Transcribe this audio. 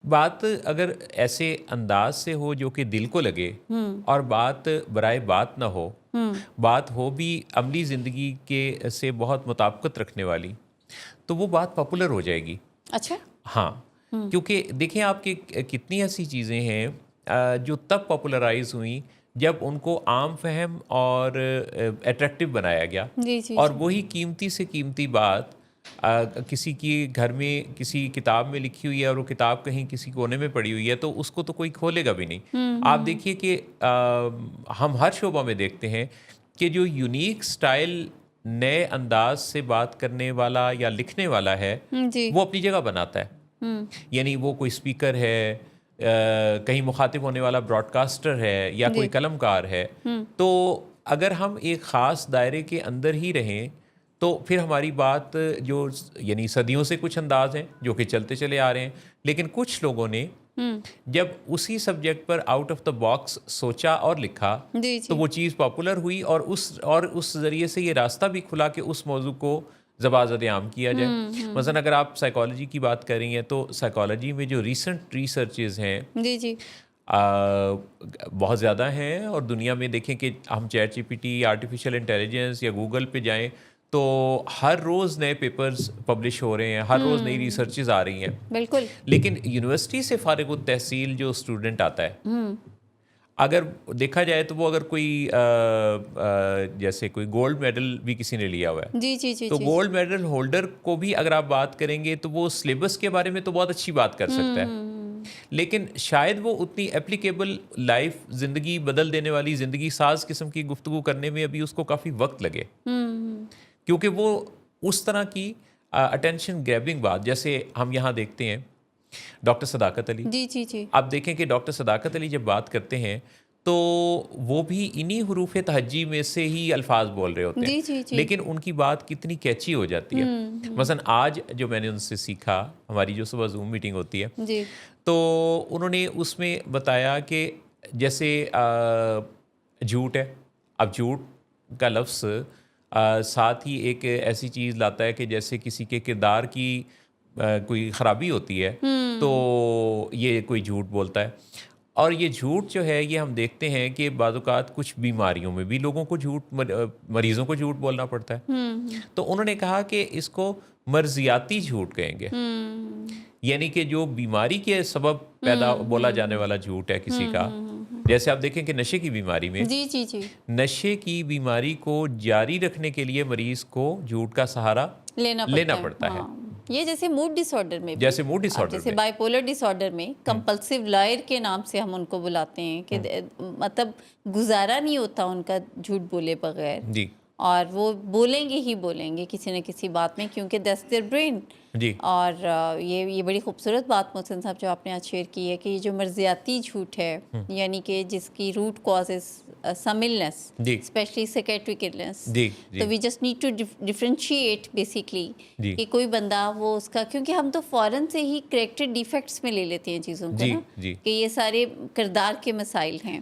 بات اگر ایسے انداز سے ہو جو کہ دل کو لگے اور بات برائے بات نہ ہو، بات ہو بھی عملی زندگی کے سے بہت مطابقت رکھنے والی، تو وہ بات پاپولر ہو جائے گی۔ اچھا، ہاں، کیونکہ دیکھیں آپ کے کتنی ایسی چیزیں ہیں جو تب پاپولرائز ہوئیں جب ان کو عام فہم اور اٹریکٹیو بنایا گیا، جی جی اور جی، وہی قیمتی سے قیمتی بات کسی کی گھر میں کسی کتاب میں لکھی ہوئی ہے اور وہ کتاب کہیں کسی کونے میں پڑی ہوئی ہے تو اس کو تو کوئی کھولے گا بھی نہیں۔ آپ دیکھیے کہ ہم ہر شعبہ میں دیکھتے ہیں کہ جو یونیک سٹائل نئے انداز سے بات کرنے والا یا لکھنے والا ہے جی، وہ اپنی جگہ بناتا ہے۔ یعنی وہ کوئی سپیکر ہے، کہیں مخاطب ہونے والا براڈ کاسٹر ہے، یا کوئی جی، قلم کار ہے، تو اگر ہم ایک خاص دائرے کے اندر ہی رہیں تو پھر ہماری بات جو یعنی صدیوں سے کچھ انداز ہیں جو کہ چلتے چلے آ رہے ہیں، لیکن کچھ لوگوں نے جب اسی subject per out of the box سوچا اور لکھا جی تو جی، وہ چیز پاپولر ہوئی، اور اس ذریعے سے یہ راستہ بھی کھلا کہ اس موضوع کو زبان عام کیا جائے۔ مثلا اگر آپ سائیکالوجی کی بات کر رہی ہیں تو سائیکالوجی میں جو ریسنٹ ریسرچز ہیں جی جی، بہت زیادہ ہیں، اور دنیا میں دیکھیں کہ ہم chat G P T, artificial intelligence یا گوگل پہ جائیں تو ہر روز نئے پیپرز پبلش ہو رہے ہیں، ہر روز نئی ریسرچز آ رہی ہیں۔ بالکل، لیکن یونیورسٹی سے فارغ التحصیل جو اسٹوڈنٹ آتا ہے، اگر دیکھا جائے تو وہ اگر کوئی جیسے کوئی گولڈ میڈل بھی کسی نے لیا ہوا ہے جی جی جی تو جی، گولڈ میڈل ہولڈر کو بھی اگر آپ بات کریں گے تو وہ سلیبس کے بارے میں تو بہت اچھی بات کر سکتا ہے، لیکن شاید وہ اتنی اپلیکیبل لائف، زندگی بدل دینے والی، زندگی ساز قسم کی گفتگو کرنے میں ابھی اس کو کافی وقت لگے، کیونکہ وہ اس طرح کی اٹینشن گریبنگ بات، جیسے ہم یہاں دیکھتے ہیں ڈاکٹر صداقت علی۔ جی جی جی، آپ دیکھیں کہ ڈاکٹر صداقت علی جب بات کرتے ہیں تو وہ بھی انہی حروف تہجی میں سے ہی الفاظ بول رہے ہوتے ہیں، جی جی جی، لیکن ان کی بات کتنی کیچی ہو جاتی ہے۔ مثلا آج جو میں نے ان سے سیکھا، ہماری جو صبح زوم میٹنگ ہوتی ہے جی، تو انہوں نے اس میں بتایا کہ جیسے جھوٹ ہے، اب جھوٹ کا لفظ ساتھ ہی ایک ایسی چیز لاتا ہے کہ جیسے کسی کے کردار کی کوئی خرابی ہوتی ہے تو یہ کوئی جھوٹ بولتا ہے، اور یہ جھوٹ جو ہے یہ ہم دیکھتے ہیں کہ بعض اوقات کچھ بیماریوں میں بھی لوگوں کو مریضوں کو جھوٹ بولنا پڑتا ہے۔ تو انہوں نے کہا کہ اس کو مرضیاتی جھوٹ کہیں گے، یعنی کہ جو بیماری کے سبب پیدا بولا جانے والا جھوٹ ہے کسی کا، جیسے آپ دیکھیں کہ نشے کی بیماری میں، جی جی جی، نشے کی بیماری کو جاری رکھنے کے لیے مریض کو جھوٹ کا سہارا لینا پڑتا ہے، یہ جیسے موڈ ڈس آرڈر میں بھی، جیسے موڈ ڈس اب آرڈر جیسے میں۔ بائی پولر ڈس آرڈر میں کمپلسیو لائر کے نام سے ہم ان کو بلاتے ہیں کہ مطلب گزارا نہیں ہوتا ان کا جھوٹ بولے بغیر، جی اور وہ بولیں گے ہی بولیں گے کسی نہ کسی بات میں، کیونکہ دیٹس دیئر برین۔ جی اور یہ بڑی خوبصورت بات محسن صاحب جو آپ نے آج شیئر کی ہے کہ یہ جو مرضیاتی جھوٹ ہے، یعنی کہ جس کی root cause is some illness, جی اسپیشلی سیکیٹرک النس، جی تو جی we just need to differentiate basically جی کہ کوئی بندہ وہ اس کا، کیونکہ ہم تو فوراً سے ہی کریکٹر ڈیفیکٹس میں لے لیتے ہیں چیزوں کو جی نا، جی کہ یہ سارے کردار کے مسائل ہیں،